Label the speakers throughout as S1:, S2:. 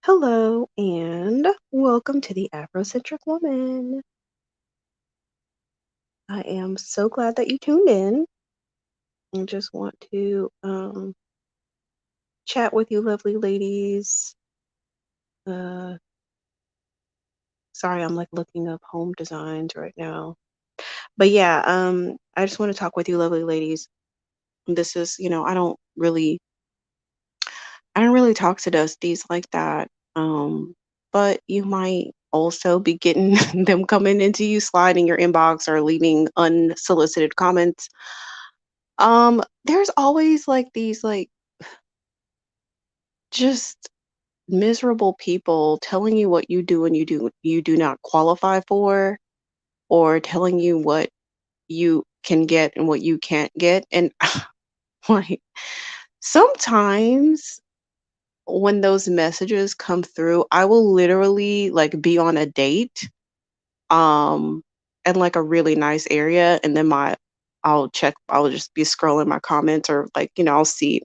S1: Hello and welcome to the Afrocentric Woman. I am so glad that you tuned in and just want to chat with you, lovely ladies. Uh, Sorry, I'm like looking up home designs right now. But yeah, I just want to talk with you, lovely ladies. This is, I don't really talk to Dusties like that. But you might also be getting them coming into you, sliding your inbox or leaving unsolicited comments. There's always like these just miserable people telling you what you do and you do not qualify for, or telling you what you can get and what you can't get. And like sometimes when those messages come through, I will literally like be on a date, um, in like a really nice area, and then I'll just be scrolling my comments, or like, I'll see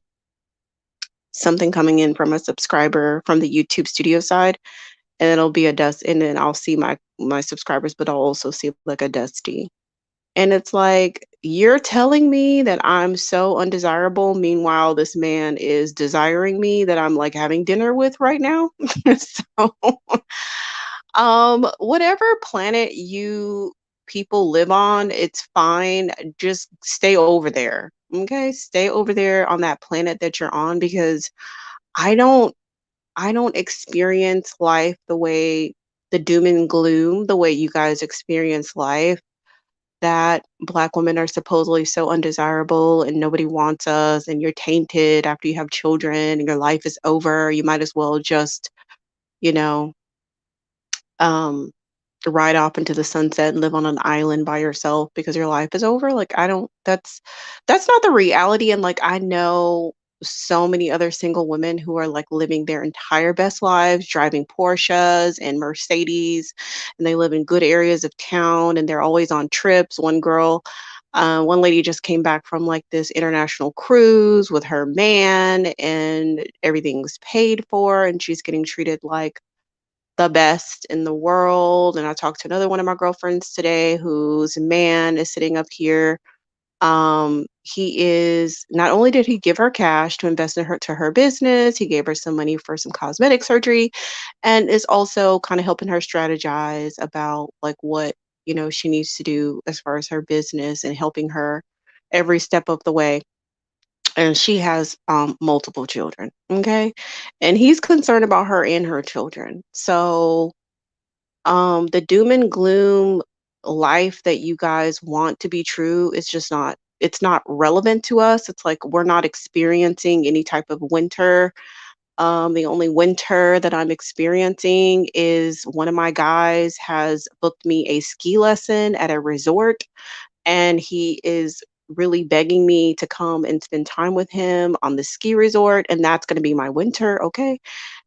S1: something coming in from a subscriber from the YouTube studio side, and it'll be a dust, and then I'll see my subscribers, but I'll also see like a dusty. And it's like, you're telling me that I'm so undesirable. Meanwhile, this man is desiring me that I'm like having dinner with right now. So, whatever planet you people live on, it's fine. Just stay over there. Okay? Stay over there on that planet that you're on, because I don't I don't experience life the way, the doom and gloom, the way you guys experience life, that Black women are supposedly so undesirable and nobody wants us, and you're tainted after you have children and your life is over. You might as well just, you know, um, ride off into the sunset and live on an island by yourself because your life is over. Like, I don't, that's not the reality. And like, I know so many other single women who are like living their entire best lives, driving Porsches and Mercedes, and they live in good areas of town and they're always on trips. One lady just came back from like this international cruise with her man, and everything's paid for, and she's getting treated like the best in the world. And I talked to another one of my girlfriends today whose man is sitting up here. He is, not only did he give her cash to invest in her business, he gave her some money for some cosmetic surgery, and is also kind of helping her strategize about like what, she needs to do as far as her business, and helping her every step of the way. And she has multiple children, okay? And he's concerned about her and her children. So the doom and gloom life that you guys want to be true is just not, it's not relevant to us. It's like we're not experiencing any type of winter. The only winter that I'm experiencing is one of my guys has booked me a ski lesson at a resort, and he is really begging me to come and spend time with him on the ski resort, and that's going to be my winter. Okay.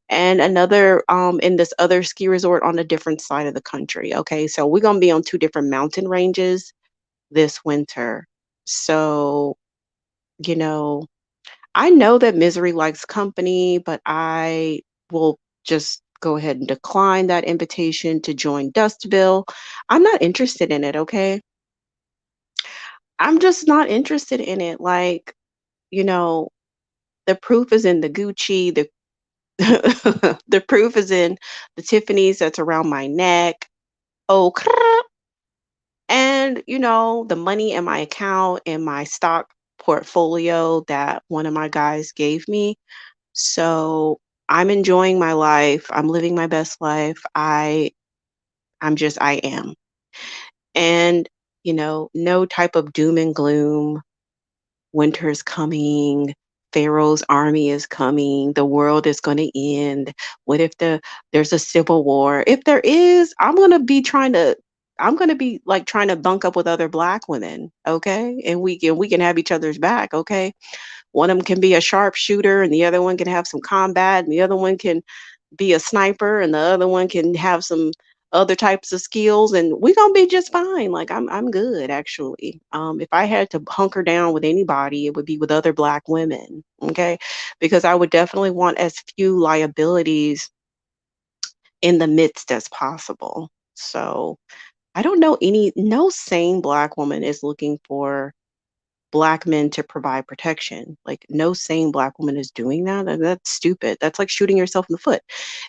S1: And another in this other ski resort on a different side of the country. Okay, so we're gonna be on two different mountain ranges this winter. So, you know, I know that misery likes company, but I will just go ahead and decline that invitation to join Dustville. I'm not interested in it, okay? I'm just not interested in it. Like, you know, the proof is in the Gucci, the the proof is in the Tiffany's that's around my neck. Oh, and the money in my account and my stock portfolio that one of my guys gave me. So I'm enjoying my life. I'm living my best life. I am. And, no type of doom and gloom. Winter's coming. Pharaoh's army is coming. The world is going to end. What if there's a civil war? If there is, I'm going to be like trying to bunk up with other Black women, okay? And we can have each other's back, okay? One of them can be a sharpshooter, and the other one can have some combat, and the other one can be a sniper, and the other one can have some other types of skills, and we're gonna be just fine. Like, I'm good, actually. If I had to hunker down with anybody, it would be with other Black women, okay? Because I would definitely want as few liabilities in the midst as possible. So I don't know no sane Black woman is looking for Black men to provide protection. Like, no sane Black woman is doing that, and that's stupid. That's like shooting yourself in the foot.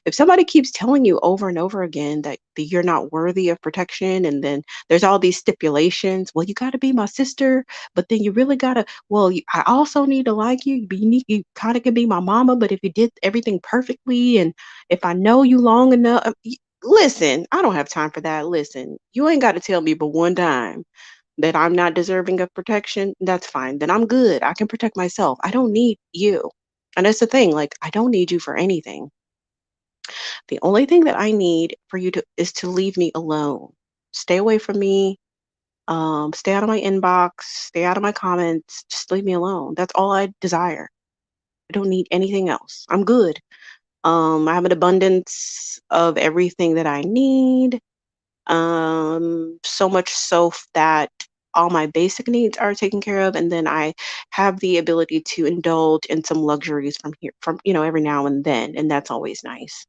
S1: If somebody keeps telling you over and over again that you're not worthy of protection, and then there's all these stipulations, well, you got to be my sister, but then you really got to, well, I also need to like you. You kind of can be my mama, but if you did everything perfectly, and if I know you long enough, listen, I don't have time for that. Listen, you ain't got to tell me but one time that I'm not deserving of protection, that's fine. Then I'm good. I can protect myself. I don't need you. And that's the thing, like, I don't need you for anything. The only thing that I need for you to is to leave me alone. Stay away from me. Stay out of my inbox, stay out of my comments, just leave me alone. That's all I desire. I don't need anything else. I'm good. I have an abundance of everything that I need. So much so that all my basic needs are taken care of, and then I have the ability to indulge in some luxuries from every now and then, and that's always nice.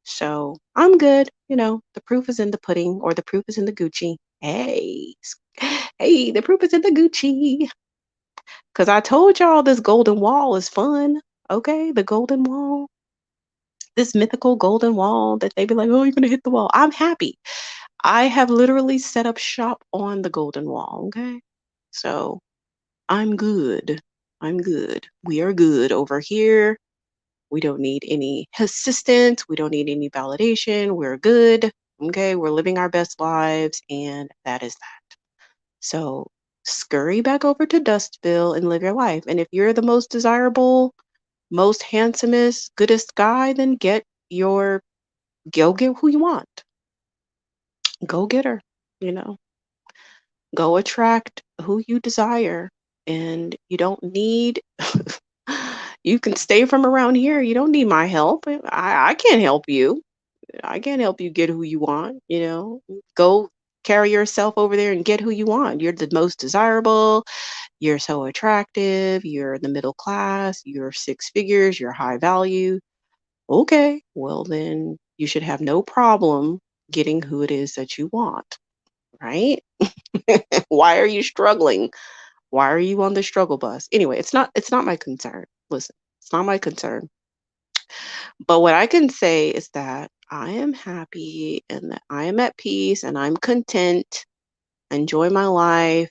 S1: So I'm good. The proof is in the pudding, or the proof is in the Gucci. Hey, hey, the proof is in the Gucci. Cause I told y'all this golden wall is fun. Okay, the golden wall, this mythical golden wall that they be like, oh, you're gonna hit the wall. I'm happy. I have literally set up shop on the Golden Wall, okay? So I'm good. I'm good. We are good over here. We don't need any assistance. We don't need any validation. We're good. Okay. We're living our best lives, and that is that. So scurry back over to Dustville and live your life. And if you're the most desirable, most handsomest, goodest guy, then go get who you want. Go get her. You know, Go attract who you desire, and you don't need you can stay from around here. You don't need my help. I can't help you. I can't help you get who you want. Go carry yourself over there and get who you want. You're the most desirable. You're so attractive. You're the middle class. You're six figures. You're high value. Okay, well, then you should have no problem getting who it is that you want, right? Why are you struggling? Why are you on the struggle bus? Anyway, it's not my concern. Listen, it's not my concern. But what I can say is that I am happy, and that I am at peace, and I'm content, enjoy my life,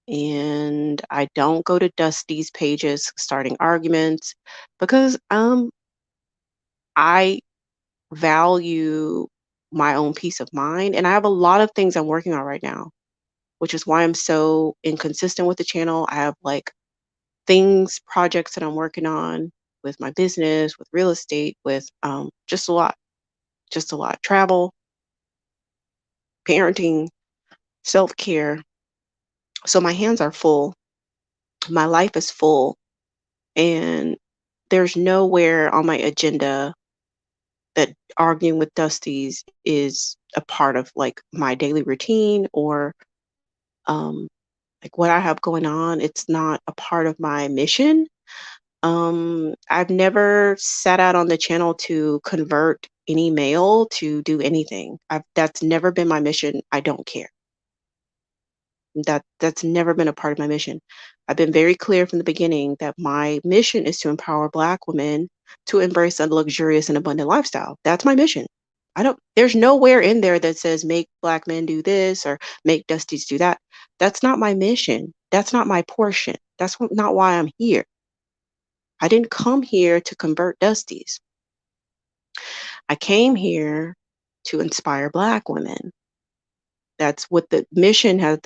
S1: and I don't go to Dusty's pages starting arguments, because I value my own peace of mind, and I have a lot of things I'm working on right now, which is why I'm so inconsistent with the channel. I have like projects that I'm working on with my business, with real estate, with just a lot. Travel, parenting, self care. So my hands are full. My life is full. And there's nowhere on my agenda that arguing with Dusty's is a part of like my daily routine, or um, like what I have going on. It's not a part of my mission. I've never set out on the channel to convert any male to do anything. That's never been my mission. I don't care. That's never been a part of my mission. I've been very clear from the beginning that my mission is to empower Black women to embrace a luxurious and abundant lifestyle. That's my mission. There's nowhere in there that says make Black men do this or make Dusties do that. That's not my mission. That's not my portion. Not why I'm here. I didn't come here to convert Dusties. I came here to inspire Black women. That's what the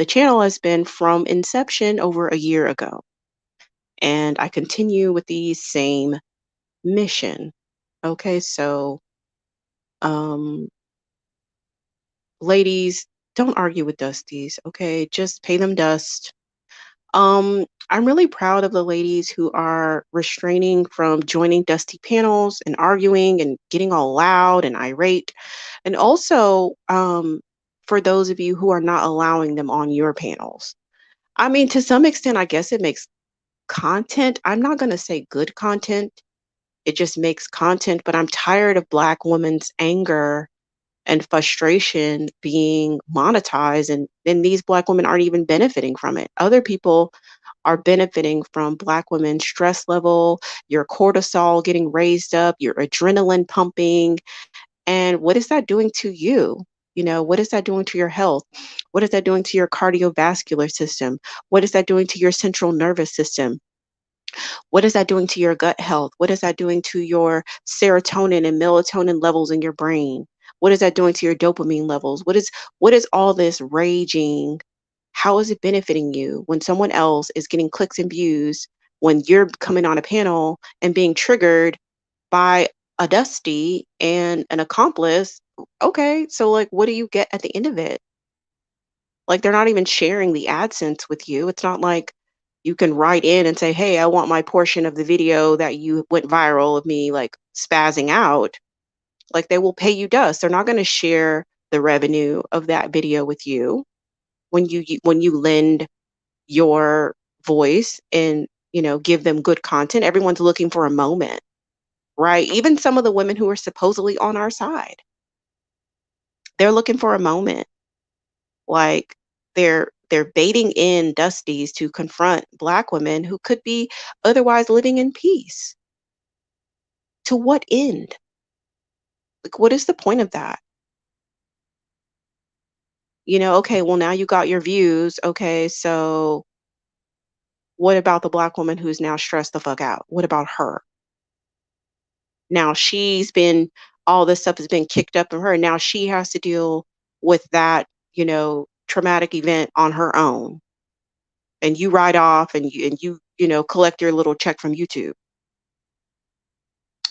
S1: channel has been from inception over a year ago. And I continue with the same mission. Okay, so um, ladies, don't argue with Dusties, okay? Just pay them dust. I'm really proud of the ladies who are restraining from joining Dusty panels and arguing and getting all loud and irate. And also, for those of you who are not allowing them on your panels. I mean, to some extent, I guess it makes content. I'm not going to say good content. It just makes content, but I'm tired of Black women's anger and frustration being monetized, and these Black women aren't even benefiting from it. Other people are benefiting from Black women's stress level, your cortisol getting raised up, your adrenaline pumping. And what is that doing to you? What is that doing to your health? What is that doing to your cardiovascular system? What is that doing to your central nervous system? What is that doing to your gut health? What is that doing to your serotonin and melatonin levels in your brain? What is that doing to your dopamine levels? What is all this raging? How is it benefiting you when someone else is getting clicks and views, when you're coming on a panel and being triggered by a dusty and an accomplice? Okay, so like what do you get at the end of it? Like, they're not even sharing the AdSense with you. It's not like you can write in and say, "Hey, I want my portion of the video that you went viral of me, like, spazzing out." Like, they will pay you dust. They're not gonna share the revenue of that video with you when you lend your voice and, give them good content. Everyone's looking for a moment, right? Even some of the women who are supposedly on our side, they're looking for a moment. Like, they're baiting in Dusties to confront Black women who could be otherwise living in peace. To what end? Like, what is the point of that? Okay, well, now you got your views. Okay, so what about the Black woman who's now stressed the fuck out? What about her? Now all this stuff has been kicked up in her. Now she has to deal with that, traumatic event on her own. And you ride off and you collect your little check from YouTube.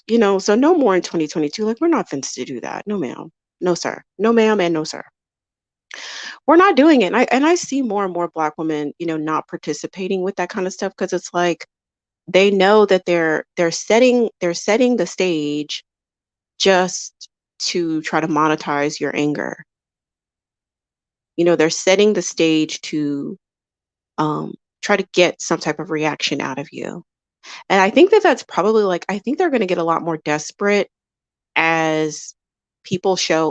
S1: So no more in 2022. Like, we're not fenced to do that. No, ma'am. No, sir. No, ma'am, and no, sir. We're not doing it. And I see more and more Black women, not participating with that kind of stuff because it's like they know that they're setting the stage just to try to monetize your anger. They're setting the stage to um, try to get some type of reaction out of you. And I think that that's probably like I think they're going to get a lot more desperate as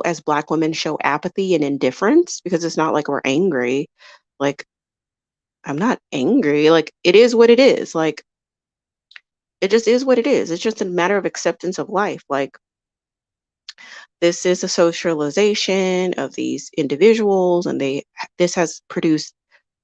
S1: as Black women show apathy and indifference, because it's not like we're angry. Like, I'm not angry. Like, it is what it is. Like, it just is what it is. It's just a matter of acceptance of life. Like, this is a socialization of these individuals, and this has produced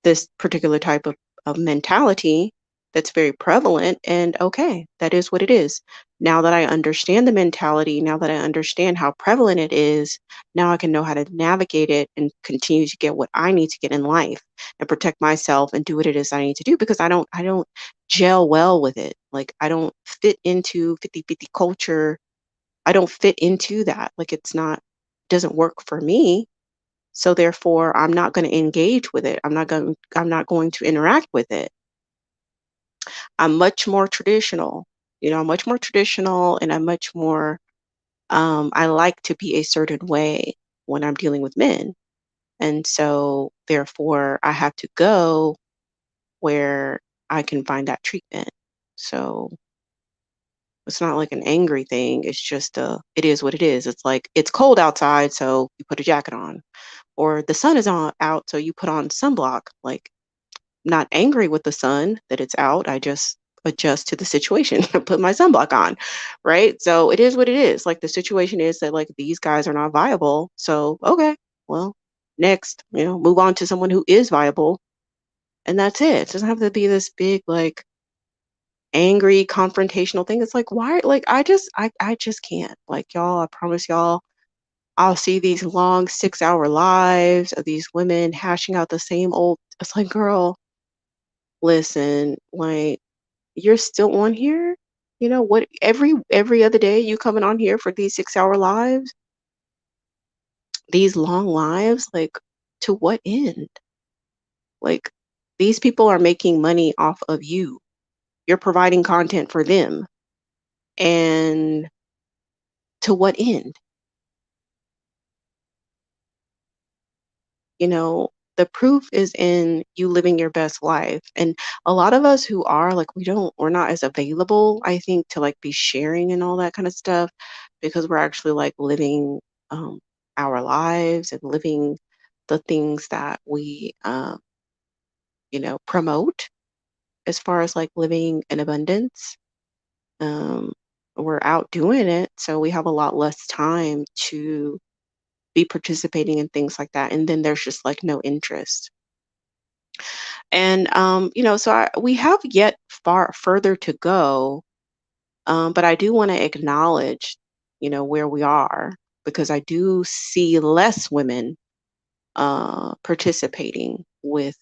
S1: this particular type of mentality that's very prevalent. And okay, that is what it is. Now that I understand the mentality, now that I understand how prevalent it is, now I can know how to navigate it and continue to get what I need to get in life and protect myself and do what it is I need to do, because I don't gel well with it. Like, I don't fit into 50-50 culture. I don't fit into that. Like, doesn't work for me. So therefore, I'm not going to engage with it. I'm not going to interact with it. I'm much more traditional. I'm much more traditional, and I'm much more I like to be a certain way when I'm dealing with men. And so therefore, I have to go where I can find that treatment. So it's not like an angry thing. It's just it is what it is. It's like it's cold outside, so you put a jacket on, or the sun is out, so you put on sunblock. Like, not angry with the sun that it's out. I just adjust to the situation and put my sunblock on, right? So it is what it is. Like, the situation is that, like, these guys are not viable. So okay, well, next, move on to someone who is viable, and that's it. It doesn't have to be this big, like, angry confrontational thing. It's like, why? Like, I just can't. Like, y'all, I promise y'all, I'll see these long 6-hour lives of these women hashing out the same old. It's like, girl, listen, like, you're still on here? What, every other day you coming on here for these 6-hour lives, these long lives, like, to what end? Like, these people are making money off of you. You're providing content for them. And to what end? The proof is in you living your best life. And a lot of us who are like, we're not as available, I think, to like be sharing and all that kind of stuff, because we're actually like living um our lives and living the things that we, promote as far as like living in abundance. Um, we're out doing it, so we have a lot less time to be participating in things like that. And then there's just like no interest. And so we have yet far further to go. But I do want to acknowledge, where we are, because I do see less women participating with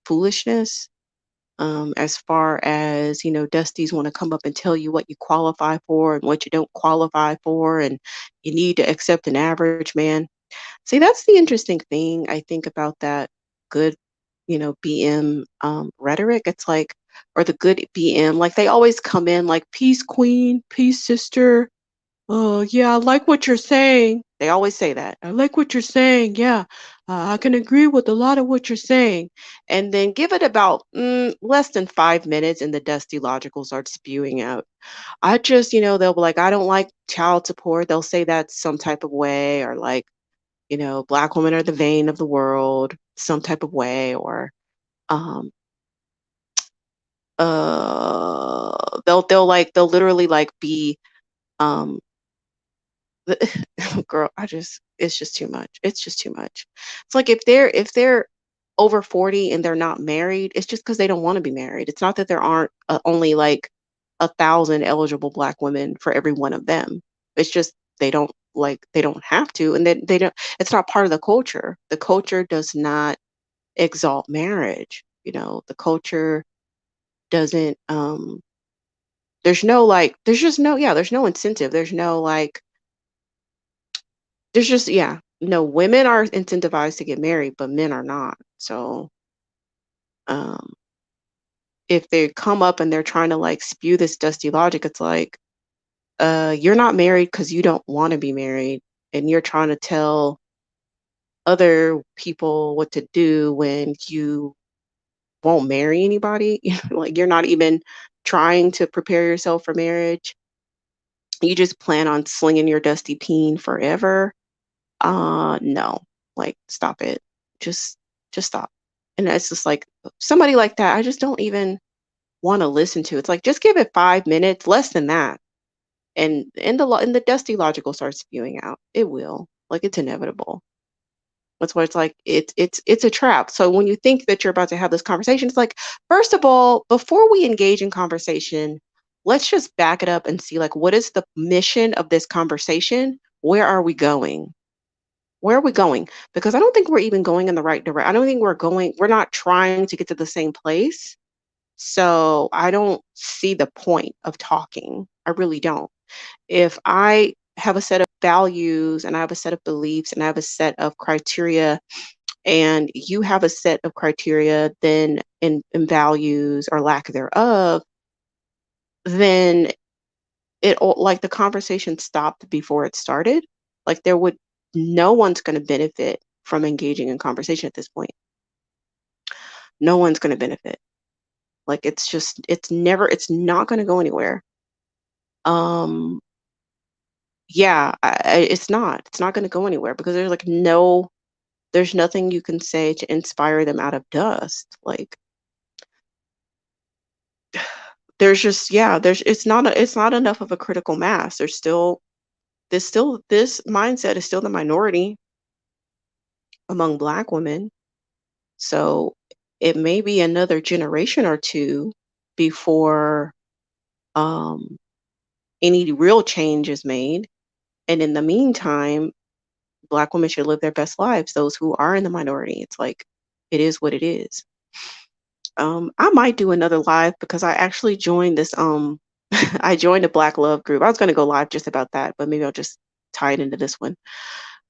S1: foolishness. As far as, Dusties want to come up and tell you what you qualify for and what you don't qualify for, and you need to accept an average man. See, that's the interesting thing I think about that good, BM rhetoric. It's like, or the good BM, like they always come in like, peace, queen, peace, sister. Oh, yeah, I like what you're saying. They always say that. I like what you're saying. Yeah, I can agree with a lot of what you're saying. And then give it about less than 5 minutes, and the dusty logical starts spewing out. I just, they'll be like, I don't like child support. They'll say that some type of way, or like, Black women are the vein of the world, some type of way, or um, they'll literally like be um girl, it's just too much. It's just too much. It's like if they're over 40 and they're not married, it's just because they don't want to be married. It's not that there aren't only like 1,000 eligible Black women for every one of them. It's just they don't have to, and they don't. It's not part of the culture. The culture does not exalt marriage. The culture doesn't. There's just no, yeah. There's no incentive. There's no like There's just yeah. No, women are incentivized to get married, but men are not. So, um, if they come up and they're trying to like spew this dusty logic, it's like, you're not married because you don't want to be married, and you're trying to tell other people what to do when you won't marry anybody. Like you're not even trying to prepare yourself for marriage. You just plan on slinging your dusty peen forever. No, like stop it. Just just stop. And it's just like somebody like that, I just don't even want to listen to. It's like just give it 5 minutes, less than that. And the dusty logic will start spewing out. It will. Like it's inevitable. That's why it's like it's a trap. So when you think that you're about to have this conversation, it's like, first of all, before we engage in conversation, let's just back it up and see like what is the mission of this conversation? Where are we going? Where are we going? Because I don't think we're even going in the right direction. I don't think we're not trying to get to the same place. So I don't see the point of talking. I really don't. If I have a set of values and I have a set of beliefs and I have a set of criteria and you have a set of criteria, then in values or lack thereof, then like the conversation stopped before it started. Like no one's going to benefit from engaging in conversation at this point. No one's going to benefit. Like it's not going to go anywhere. Um, yeah, it's not going to go anywhere because there's nothing you can say to inspire them out of dust. Like it's not enough of a critical mass. This mindset is still the minority among Black women. So it may be another generation or two before um, any real change is made. And in the meantime, Black women should live their best lives. Those who are in the minority, it's like it is what it is. I might do another live because I actually joined this. I joined a Black Love group. I was going to go live just about that, but maybe I'll just tie it into this one.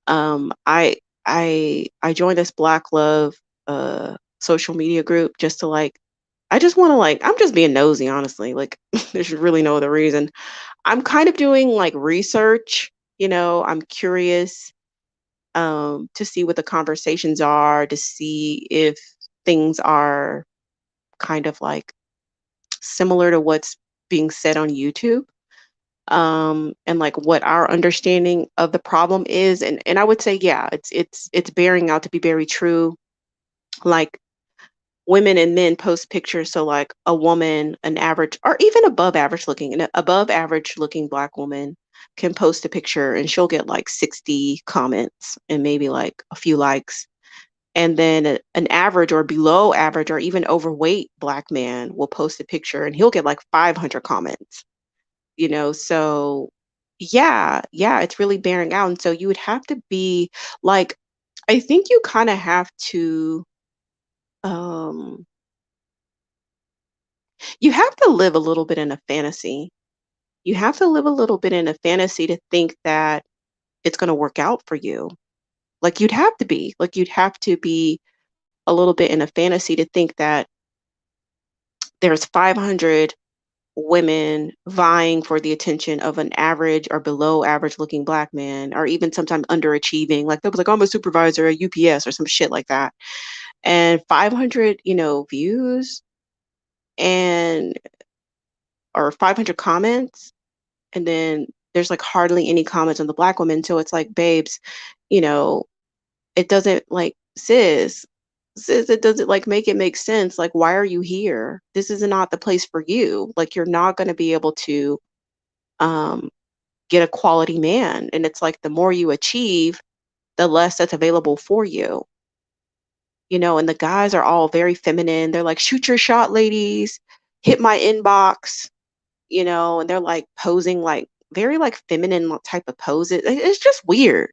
S1: Um, I I joined this Black Love social media group just to like I just want to like I'm just being nosy, honestly. Like there's really no other reason. I'm kind of doing like research, I'm curious to see what the conversations are, to see if things are kind of like similar to what's being said on YouTube. and like what our understanding of the problem is. And I would say, yeah, it's bearing out to be very true. Like women and men post pictures, so like a woman, an average or even above average looking black woman can post a picture and she'll get like 60 comments and maybe like a few likes. And then an average or below average or even overweight black man will post a picture and he'll get like 500 comments, so yeah, yeah, it's really bearing out. And so you would have to be like, I think you kind of have to, um, you have to live a little bit in a fantasy. You have to live a little bit in a fantasy to think that it's going to work out for you. You'd have to be a little bit in a fantasy to think that there's 500 women vying for the attention of an average or below average looking black man, or even sometimes underachieving. Like they'll be like, I'm a supervisor at UPS or some shit like that. And 500, views and or 500 comments. And then there's like hardly any comments on the black woman. So it's like, babes, you know, it doesn't like, sis, it doesn't like make it make sense. Like, why are you here? This is not the place for you. Like, you're not going to be able to, um, get a quality man. And it's like the more you achieve, the less that's available for you. And the guys are all very feminine. They're like, shoot your shot, ladies, hit my inbox, and they're like posing like very like feminine type of poses. It's just weird.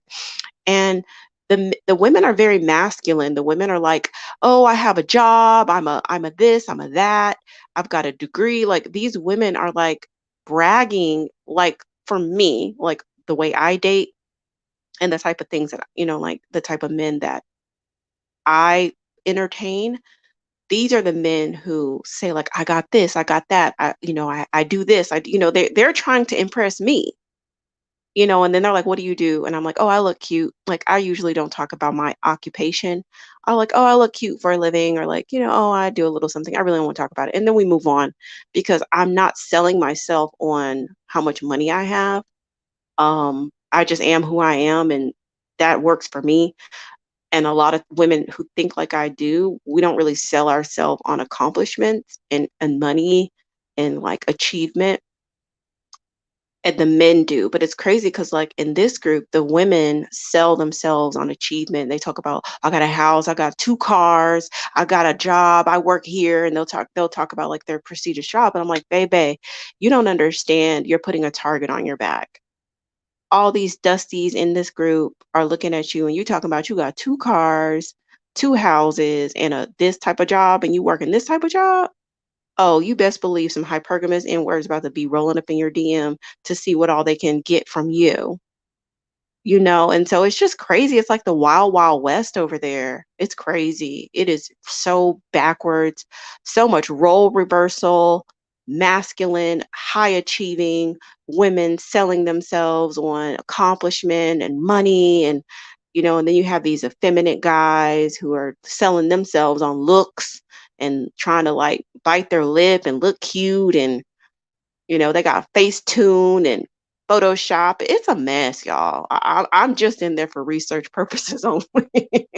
S1: And the women are very masculine. The women are like, oh, I have a job, I'm a this, I'm a that, I've got a degree. Like these women are like bragging, like for me, like the way I date and the type of things that, like the type of men that I entertain. These are the men who say like, I got this, I got that, I do this, they're trying to impress me. And then they're like, what do you do? And I'm like, oh, I look cute. Like, I usually don't talk about my occupation. I like, oh, I look cute for a living, or like, oh, I do a little something. I really don't want to talk about it. And then we move on because I'm not selling myself on how much money I have. I just am who I am, and that works for me. And a lot of women who think like I do, we don't really sell ourselves on accomplishments and money and like achievement, and the men do. But it's crazy because like in this group, the women sell themselves on achievement. They talk about, I got a house, I got 2 cars, I got a job, I work here, and they'll talk about like their prestigious job. And I'm like, baby, you don't understand. You're putting a target on your back. All these dusties in this group are looking at you and you talking about you got 2 cars, 2 houses, and a this type of job, and you work in this type of job. Oh, you best believe some hypergamous N-words about to be rolling up in your DM to see what all they can get from you. And so it's just crazy. It's like the wild, wild west over there. It's crazy. It is so backwards, so much role reversal, masculine, high achieving women selling themselves on accomplishment and money. And then you have these effeminate guys who are selling themselves on looks and trying to like bite their lip and look cute. And they got Facetune and Photoshop. It's a mess, y'all. I'm just in there for research purposes only.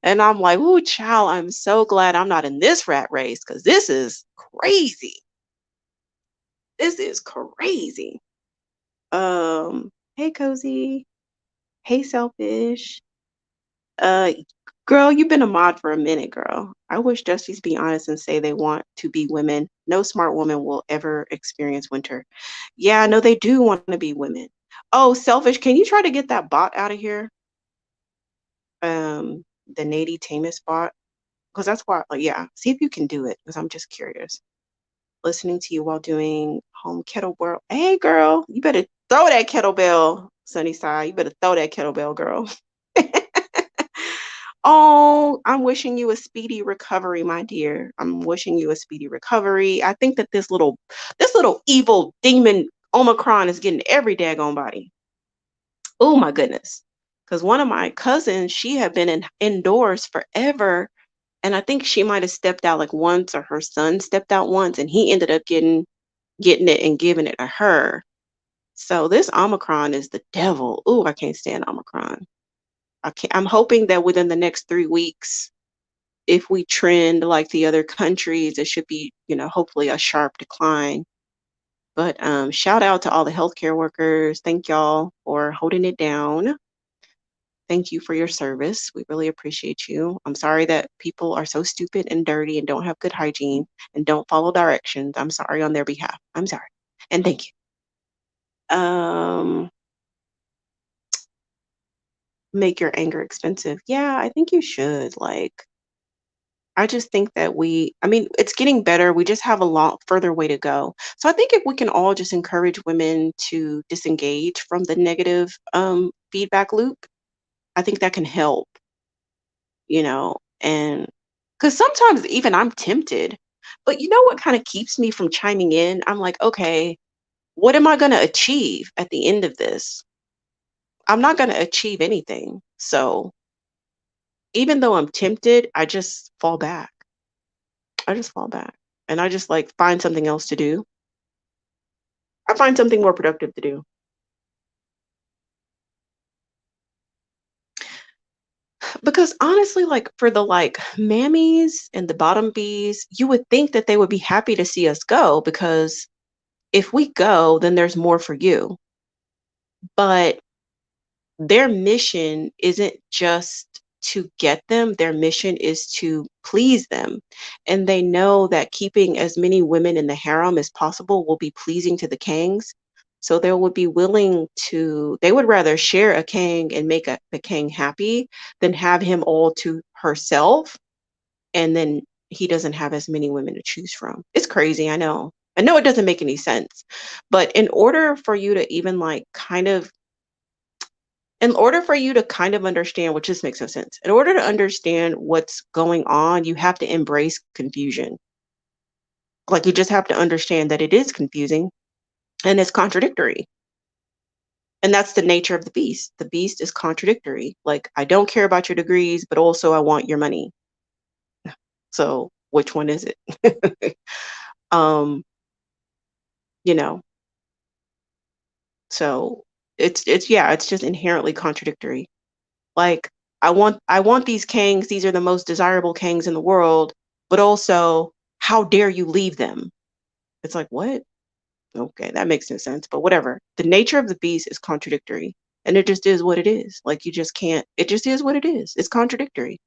S1: And I'm like, ooh, child, I'm so glad I'm not in this rat race because this is crazy. This is crazy. Hey, Cozy. Hey, Selfish. Uh, Girl, you've been a mod for a minute, girl. I wish Dusties be honest and say they want to be women. No smart woman will ever experience winter. Yeah, no, they do want to be women. Oh, Selfish, can you try to get that bot out of here? The Nady Tamus bot? Because that's why, like, yeah, see if you can do it, because I'm just curious. Listening to you while doing home kettlebell. Hey, girl, you better throw that kettlebell, Sunnyside. You better throw that kettlebell, girl. Oh, I'm wishing you a speedy recovery, my dear. I'm wishing you a speedy recovery. I think that this little evil demon Omicron is getting every daggone body. Oh my goodness. Because one of my cousins, she had been indoors forever. And I think she might have stepped out like once, or her son stepped out once, and he ended up getting getting it and giving it to her. So this Omicron is the devil. Ooh, I can't stand Omicron. I'm hoping that within the next 3 weeks, if we trend like the other countries, it should be, hopefully a sharp decline. But shout out to all the healthcare workers. Thank y'all for holding it down. Thank you for your service. We really appreciate you. I'm sorry that people are so stupid and dirty and don't have good hygiene and don't follow directions. I'm sorry on their behalf. I'm sorry. And thank you. Make your anger expensive. Yeah, I think you should. Like, I just think that I mean, it's getting better. We just have a lot further way to go. So I think if we can all just encourage women to disengage from the negative feedback loop, I think that can help, and because sometimes even I'm tempted, but you know what kind of keeps me from chiming in? I'm like, okay, what am I going to achieve at the end of this? I'm not going to achieve anything. So even though I'm tempted, I just fall back. I just fall back and I just like find something else to do. I find something more productive to do. Because honestly, like for the like mammies and the bottom bees, you would think that they would be happy to see us go because if we go, then there's more for you. But their mission isn't just to get them, their mission is to please them. And they know that keeping as many women in the harem as possible will be pleasing to the kings. So they would be willing they would rather share a king and make the king happy than have him all to herself. And then he doesn't have as many women to choose from. It's crazy, I know. I know it doesn't make any sense. But in order for you to kind of understand, which just makes no sense, in order to understand what's going on, you have to embrace confusion. Like you just have to understand that it is confusing and it's contradictory. And that's the nature of the beast. The beast is contradictory. Like, I don't care about your degrees, but also I want your money. So which one is it? um, you know, so it's just inherently contradictory. Like I want these kings, these are the most desirable kings in the world, but also how dare you leave them? It's like, what? Okay, that makes no sense, but whatever. The nature of the beast is contradictory, and it just is what it is. Like you just can't it just is what it is. It's contradictory.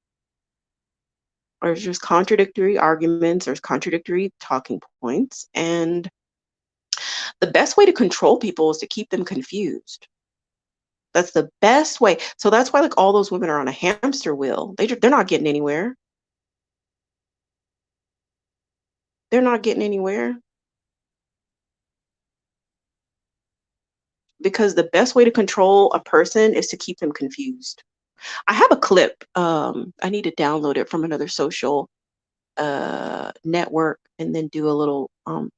S1: Or it's just contradictory arguments, there's contradictory talking points, and the best way to control people is to keep them confused. That's the best way. So that's why like all those women are on a hamster wheel. They're not getting anywhere. They're not getting anywhere because the best way to control a person is to keep them confused. I have a clip. I need to download it from another social network and then do a little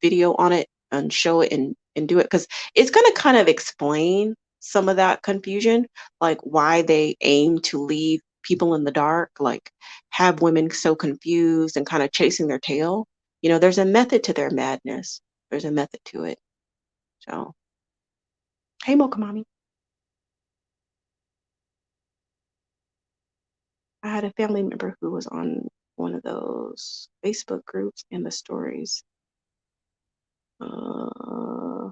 S1: video on it and show it and do it because it's going to kind of explain some of that confusion, like why they aim to leave people in the dark, like have women so confused and kind of chasing their tail. There's a method to their madness. There's a method to it. So, hey, Mokamami. I had a family member who was on one of those Facebook groups in the stories. Uh,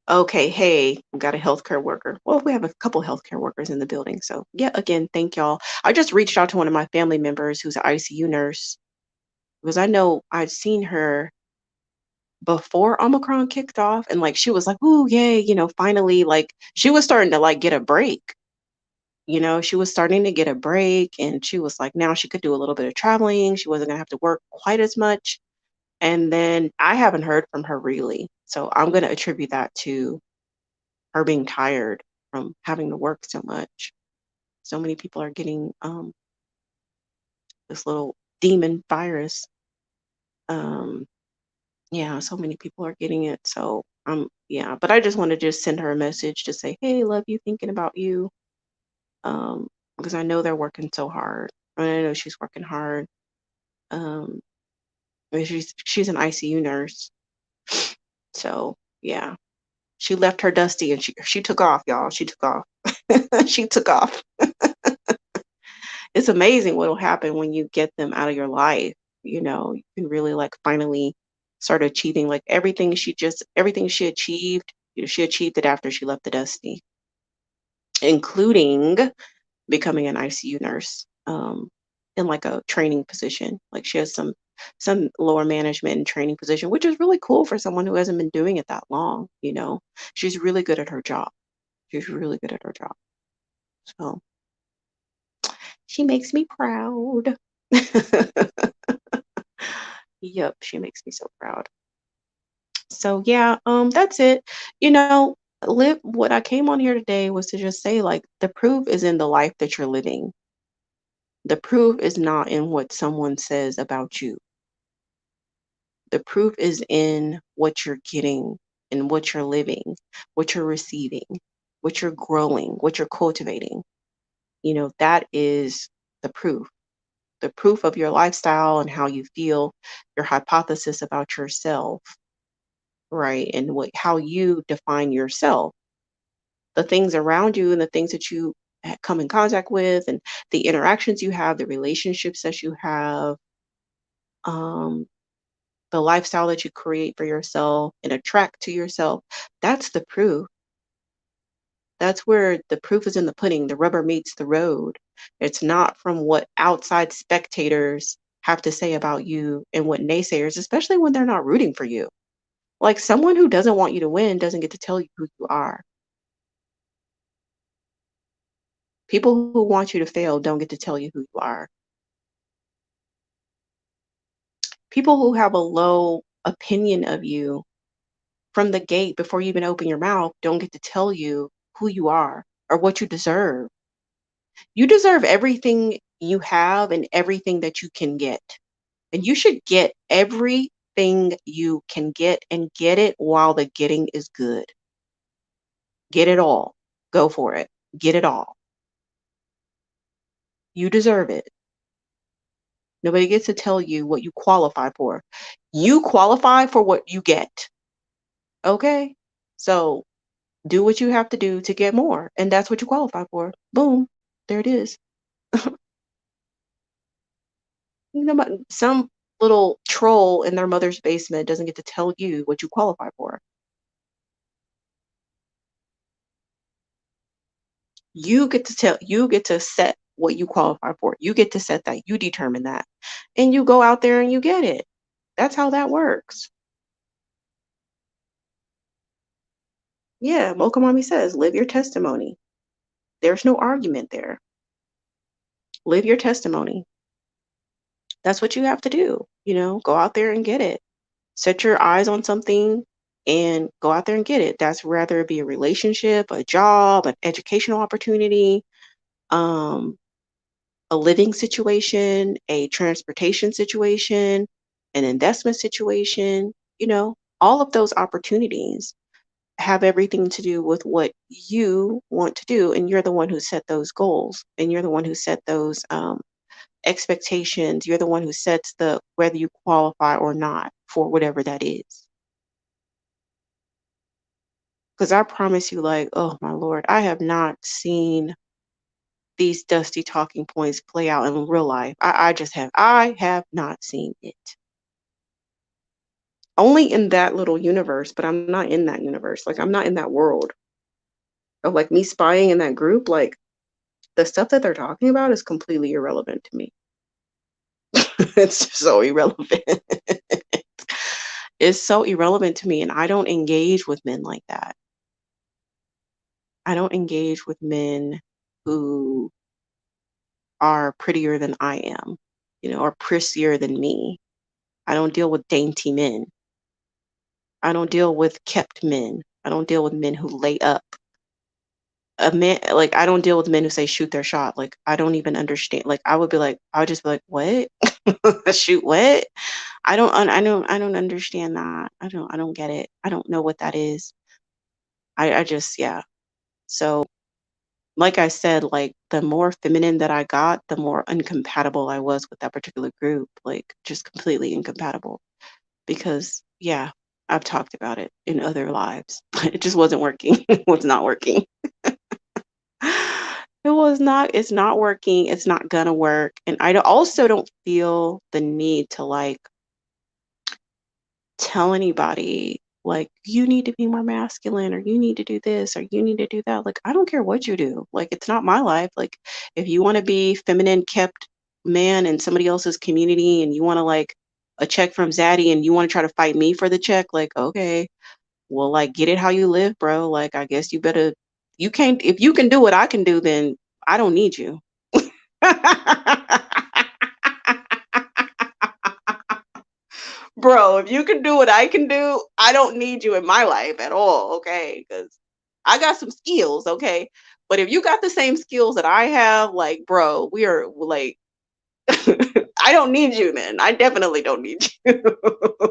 S1: okay, hey, we got a healthcare worker. Well, we have a couple healthcare workers in the building. So, yeah, again, thank y'all. I just reached out to one of my family members who's an ICU nurse because I know I'd seen her before Omicron kicked off, and like she was like, "Ooh, yay!" Finally, like she was starting to like get a break. She was starting to get a break, and she was like, now she could do a little bit of traveling. She wasn't gonna have to work quite as much. And then I haven't heard from her really. So I'm gonna attribute that to her being tired from having to work so much. So many people are getting this little demon virus. Um, yeah, so many people are getting it. So yeah, but I just want to just send her a message to say, hey, love you, thinking about you. Um, because I know they're working so hard. And I know she's working hard. Um, I mean, she's an ICU nurse. So yeah, she left her dusty and she took off, y'all. She took off. She took off. It's amazing what'll happen when you get them out of your life. You can really like finally start achieving like everything she achieved. She achieved it after she left the dusty, including becoming an ICU nurse, in like a training position. Like she has some lower management and training position, which is really cool for someone who hasn't been doing it that long. She's really good at her job. She's really good at her job. So she makes me proud. Yep, she makes me so proud. So yeah, that's it. Live what I came on here today was to just say like the proof is in the life that you're living. The proof is not in what someone says about you. The proof is in what you're getting and what you're living, what you're receiving, what you're growing, what you're cultivating. That is the proof. The proof of your lifestyle and how you feel, your hypothesis about yourself, right? And how you define yourself, the things around you and the things that you come in contact with and the interactions you have, the relationships that you have, um, the lifestyle that you create for yourself and attract to yourself. That's the proof. That's where the proof is in the pudding. The rubber meets the road. It's not from what outside spectators have to say about you and what naysayers, especially when they're not rooting for you. Like someone who doesn't want you to win doesn't get to tell you who you are. People who want you to fail don't get to tell you who you are. People who have a low opinion of you from the gate before you even open your mouth don't get to tell you who you are or what you deserve. You deserve everything you have and everything that you can get. And you should get everything you can get and get it while the getting is good. Get it all. Go for it. Get it all. You deserve it. Nobody gets to tell you what you qualify for. You qualify for what you get. Okay? So do what you have to do to get more. And that's what you qualify for. Boom. There it is. But some little troll in their mother's basement doesn't get to tell you what you qualify for. You get to set what you qualify for. You get to set that. You determine that. And you go out there and you get it. That's how that works. Yeah, Mocha Mommy says, live your testimony. There's no argument there. Live your testimony. That's what you have to do. Go out there and get it. Set your eyes on something and go out there and get it. That's rather it be a relationship, a job, an educational opportunity, um, a living situation, a transportation situation, an investment situation. All of those opportunities have everything to do with what you want to do. And you're the one who set those goals and you're the one who set those expectations. You're the one who sets the whether you qualify or not for whatever that is. Because I promise you, like, oh my Lord, I have not seen these dusty talking points play out in real life. I have not seen it. Only in that little universe, but I'm not in that universe. Like, I'm not in that world of like me spying in that group. Like, the stuff that they're talking about is completely irrelevant to me. It's so irrelevant. It's so irrelevant to me. And I don't engage with men like that. I don't engage with men who are prettier than I am, or prissier than me. I don't deal with dainty men. I don't deal with kept men. I don't deal with men who lay up. A man like I don't deal with men who say shoot their shot. Like I don't even understand. Like I would just be like, what? Shoot what? I don't understand that. I don't get it. I don't know what that is. I just yeah. So Like I said, like, the more feminine that I got, the more uncompatible I was with that particular group, like, just completely incompatible because, yeah, I've talked about it in other lives. It just wasn't working. It was not working. It's not working, it's not gonna work, and also don't feel the need to, like, tell anybody, like, "You need to be more masculine," or "You need to do this," or "You need to do that." Like, I don't care what you do. Like, it's not my life. Like, if you wanna be feminine kept man in somebody else's community and you wanna, like, a check from Zaddy and you wanna try to fight me for the check, like, okay, well, like, get it how you live, bro. Like, I guess you better you can't if you can do what I can do, then I don't need you. Bro, if you can do what I can do, I don't need you in my life at all, okay? Because I got some skills, okay? But if you got the same skills that I have, like, bro, we are like, I don't need you then. I definitely don't need you.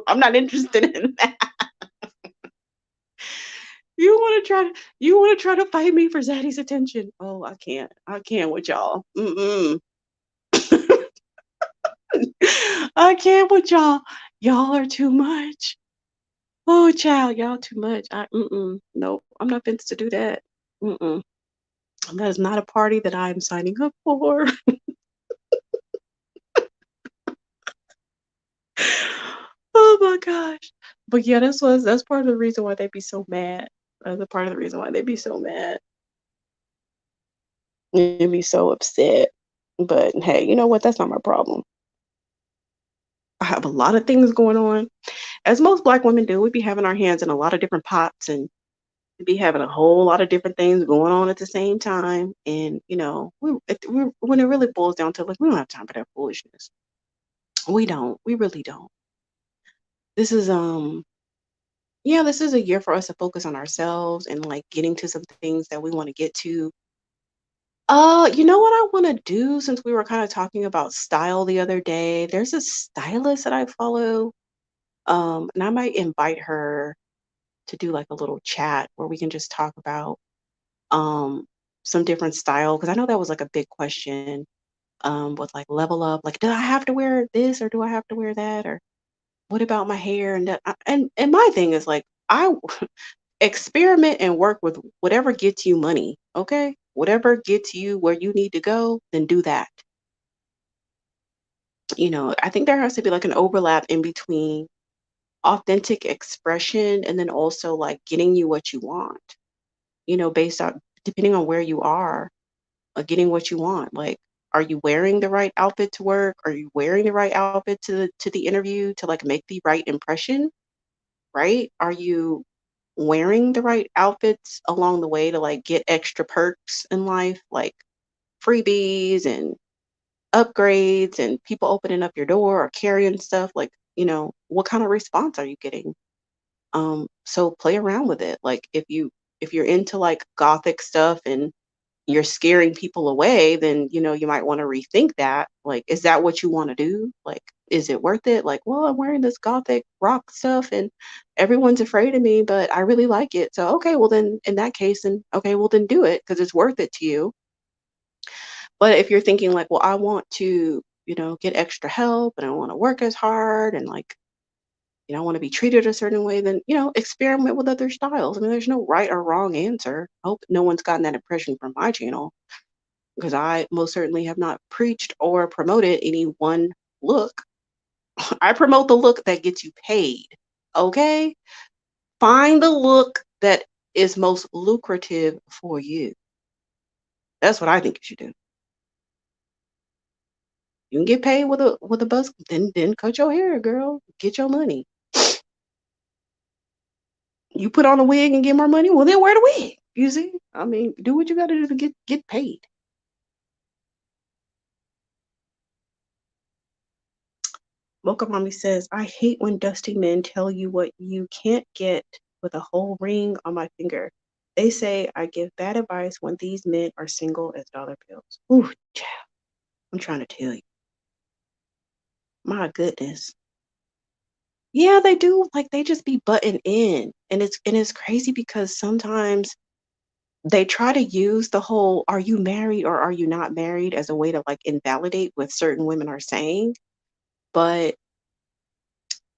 S1: I'm not interested in that. You wanna try to fight me for Zaddy's attention. Oh, I can't. I can't with y'all. Mm-mm. I can't with y'all. Y'all are too much. Oh, child, y'all too much. Nope, I'm not fit to do that. Mm-mm. That is not a party that I'm signing up for. Oh my gosh. But yeah, that's part of the reason why they be so mad. That's a part of the reason why they be so mad. They be so upset. But hey, you know what? That's not my problem. I have a lot of things going on. As most black women do, we be having our hands in a lot of different pots and we be having a whole lot of different things going on at the same time. And, when it really boils down to, like, we don't have time for that foolishness. We don't. We really don't. This is yeah, this is a year for us to focus on ourselves and like getting to some things that we want to get to. You know what I want to do since we were kind of talking about style the other day? There's a stylist that I follow. And I might invite her to do like a little chat where we can just talk about um some different style because I know that was like a big question with like level up, like do I have to wear this or do I have to wear that or what about my hair and that, and my thing is like I experiment and work with whatever gets you money, okay? Whatever gets you where you need to go, then do that. I think there has to be like an overlap in between authentic expression and then also like getting you what you want, based on depending on where you are, getting what you want. Like, are you wearing the right outfit to work? Are you wearing the right outfit to the interview to like make the right impression? Right? Are you wearing the right outfits along the way to like get extra perks in life, like freebies and upgrades and people opening up your door or carrying stuff? Like, what kind of response are you getting? So play around with it. Like if you're into like gothic stuff and you're scaring people away, then you might want to rethink that. Like, is that what you want to do? Like, is it worth it? Like, well, I'm wearing this gothic rock stuff and everyone's afraid of me, but I really like it. So okay, well then in that case, then okay, well then do it because it's worth it to you. But if you're thinking like, well, I want to, get extra help and I want to work as hard and like, I want to be treated a certain way, then, experiment with other styles. I mean, there's no right or wrong answer. I hope no one's gotten that impression from my channel because I most certainly have not preached or promoted any one look. I promote the look that gets you paid. Okay? Find the look that is most lucrative for you. That's what I think you should do. You can get paid with a buzz, then cut your hair, girl. Get your money. You put on a wig and get more money, well then wear the wig. You see? I mean, do what you gotta do to get paid. Mocha Mommy says, I hate when dusty men tell you what you can't get with a whole ring on my finger. They say I give bad advice when these men are single as dollar bills. Ooh, child, I'm trying to tell you. My goodness. Yeah, they do. Like they just be butting in. And it's crazy because sometimes they try to use the whole "Are you married or are you not married?" as a way to, like, invalidate what certain women are saying, but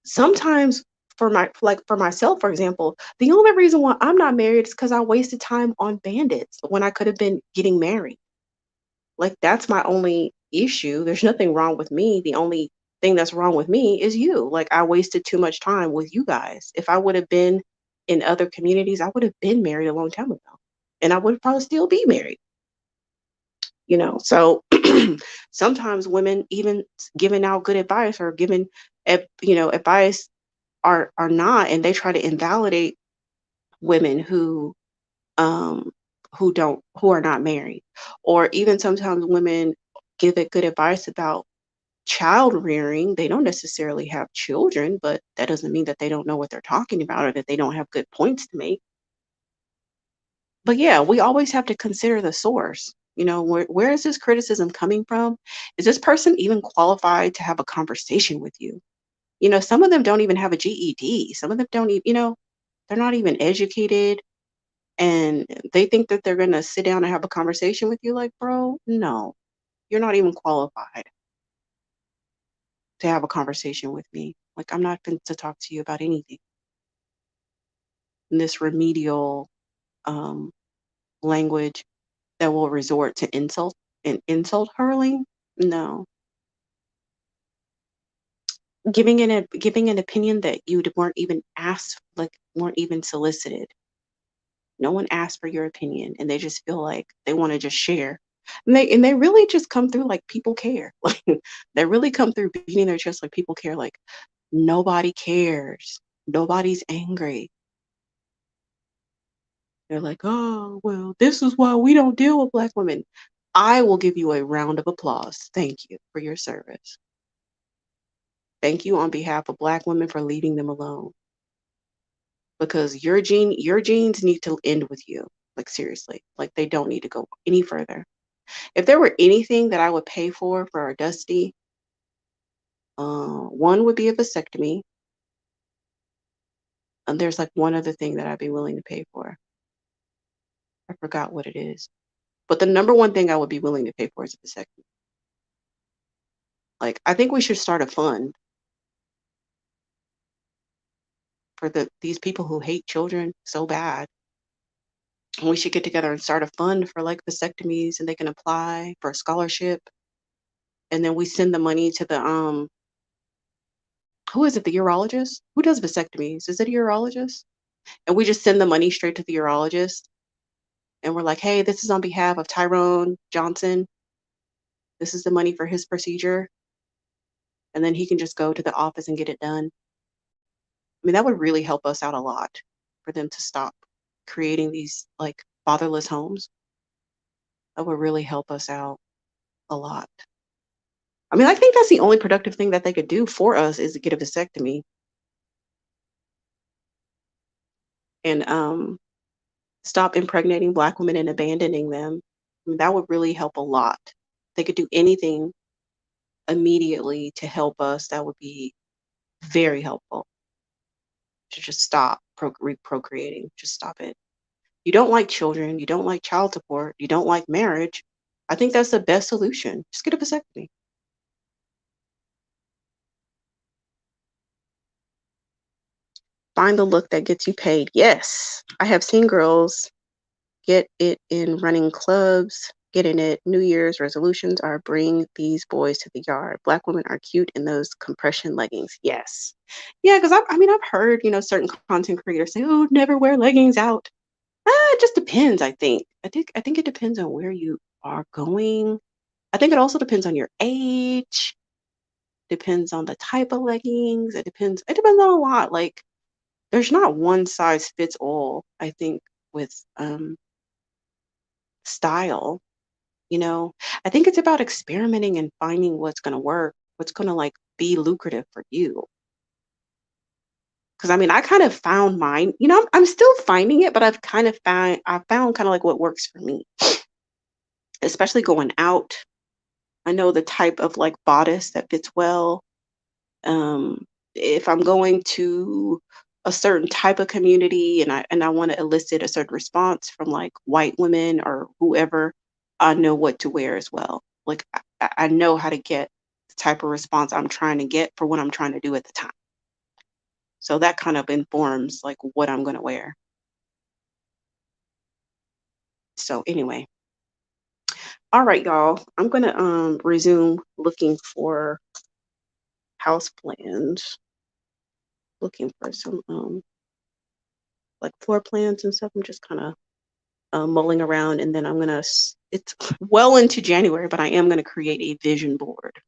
S1: sometimes for myself, for example, the only reason why I'm not married is because I wasted time on bandits when I could have been getting married. Like, that's my only issue. There's nothing wrong with me. The only thing that's wrong with me is you. Like, I wasted too much time with you guys. If I would have been in other communities, I would have been married a long time ago. And I would probably still be married, you know? So sometimes women even giving out good advice or giving, advice are not, and they try to invalidate women um who are not married, or even sometimes women give it good advice about child rearing. They don't necessarily have children, but that doesn't mean that they don't know what they're talking about or that they don't have good points to make. But yeah, we always have to consider the source. Where is this criticism coming from? Is this person even qualified to have a conversation with you? Some of them don't even have a GED. Some of them don't even, they're not even educated, and they think that they're gonna sit down and have a conversation with you. Like, bro, no, you're not even qualified to have a conversation with me. Like, I'm not going to talk to you about anything in this remedial um, language that will resort to insult and insult hurling. No, giving an opinion that you weren't even asked, like weren't even solicited. No one asked for your opinion, and they just feel like they want to just share. And they really just come through like people care. Like, they really come through beating their chest like people care. Like, nobody cares. Nobody's angry. They're like, "Oh, well, this is why we don't deal with Black women." I will give you a round of applause. Thank you for your service. Thank you on behalf of Black women for leaving them alone, because your genes need to end with you. Like, seriously, like, they don't need to go any further. If there were anything that I would pay for our Dusty, one would be a vasectomy, and there's like one other thing that I'd be willing to pay for. I forgot what it is. But the number one thing I would be willing to pay for is a vasectomy. Like, I think we should start a fund for these people who hate children so bad. And we should get together and start a fund for like vasectomies, and they can apply for a scholarship. And then we send the money to the who is it, the urologist? Who does vasectomies? Is it a urologist? And we just send the money straight to the urologist. And we're like, hey, this is on behalf of Tyrone Johnson. This is the money for his procedure. And then he can just go to the office and get it done. I mean, that would really help us out a lot for them to stop creating these like fatherless homes. That would really help us out a lot. I mean, I think that's the only productive thing that they could do for us is to get a vasectomy and stop impregnating Black women and abandoning them. I mean, that would really help a lot. They could do anything immediately to help us. That would be very helpful, to just stop procreating. Just stop it. You don't like children, you don't like child support, you don't like marriage. I think that's the best solution. Just get a vasectomy. Find the look that gets you paid. Yes, I have seen girls get it in running clubs, getting it New Year's resolutions are bring these boys to the yard. Black women are cute in those compression leggings. Yes. Yeah, because I mean, I've heard, certain content creators say, oh, never wear leggings out. It just depends, I think. I think it depends on where you are going. I think it also depends on your age, depends on the type of leggings. It depends on a lot. Like, there's not one size fits all, I think, with style. You know, I think it's about experimenting and finding what's going to work, what's going to like be lucrative for you. Because I mean, I kind of found mine. I'm still finding it, but I found kind of like what works for me, especially going out. I know the type of like bodice that fits well. If I'm going to a certain type of community and I want to elicit a certain response from like white women or whoever, I know what to wear as well. Like I know how to get the type of response I'm trying to get for what I'm trying to do at the time. So that kind of informs like what I'm going to wear. So anyway, all right, y'all. I'm going to resume looking for house plans, looking for some like floor plans and stuff. I'm just kind of mulling around, and then it's well into January, but I am gonna create a vision board.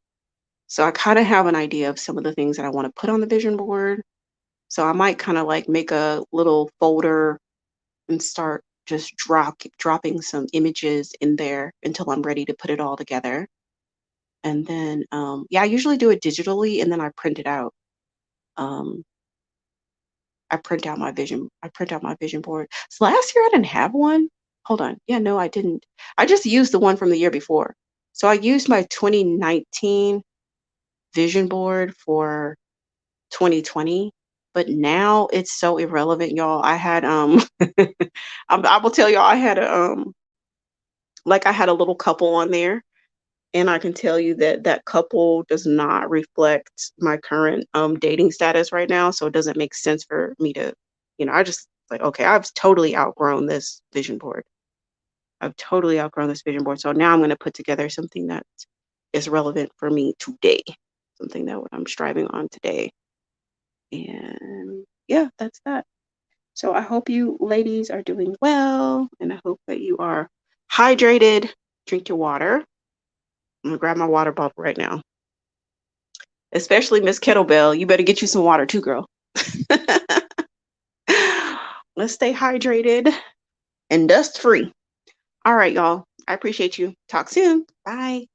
S1: So I kind of have an idea of some of the things that I want to put on the vision board. So I might kind of like make a little folder and start just dropping some images in there until I'm ready to put it all together. And then yeah, I usually do it digitally and then I print it out. Um, I print out my vision board. So last year I didn't have one. Hold on. Yeah, no, I didn't. I just used the one from the year before. So I used my 2019 vision board for 2020, but now it's so irrelevant, y'all. I had I will tell y'all I had a like I had a little couple on there, and I can tell you that that couple does not reflect my current dating status right now, so it doesn't make sense for me to, I just like, okay, I've totally outgrown this vision board. I've totally outgrown this vision board. So now I'm going to put together something that is relevant for me today, something that what I'm striving on today. And yeah, that's that. So I hope you ladies are doing well, and I hope that you are hydrated. Drink your water. I'm gonna grab my water bottle right now. Especially Miss Kettlebell, you better get you some water too, girl. Let's stay hydrated and dust free. All right, y'all. I appreciate you. Talk soon. Bye.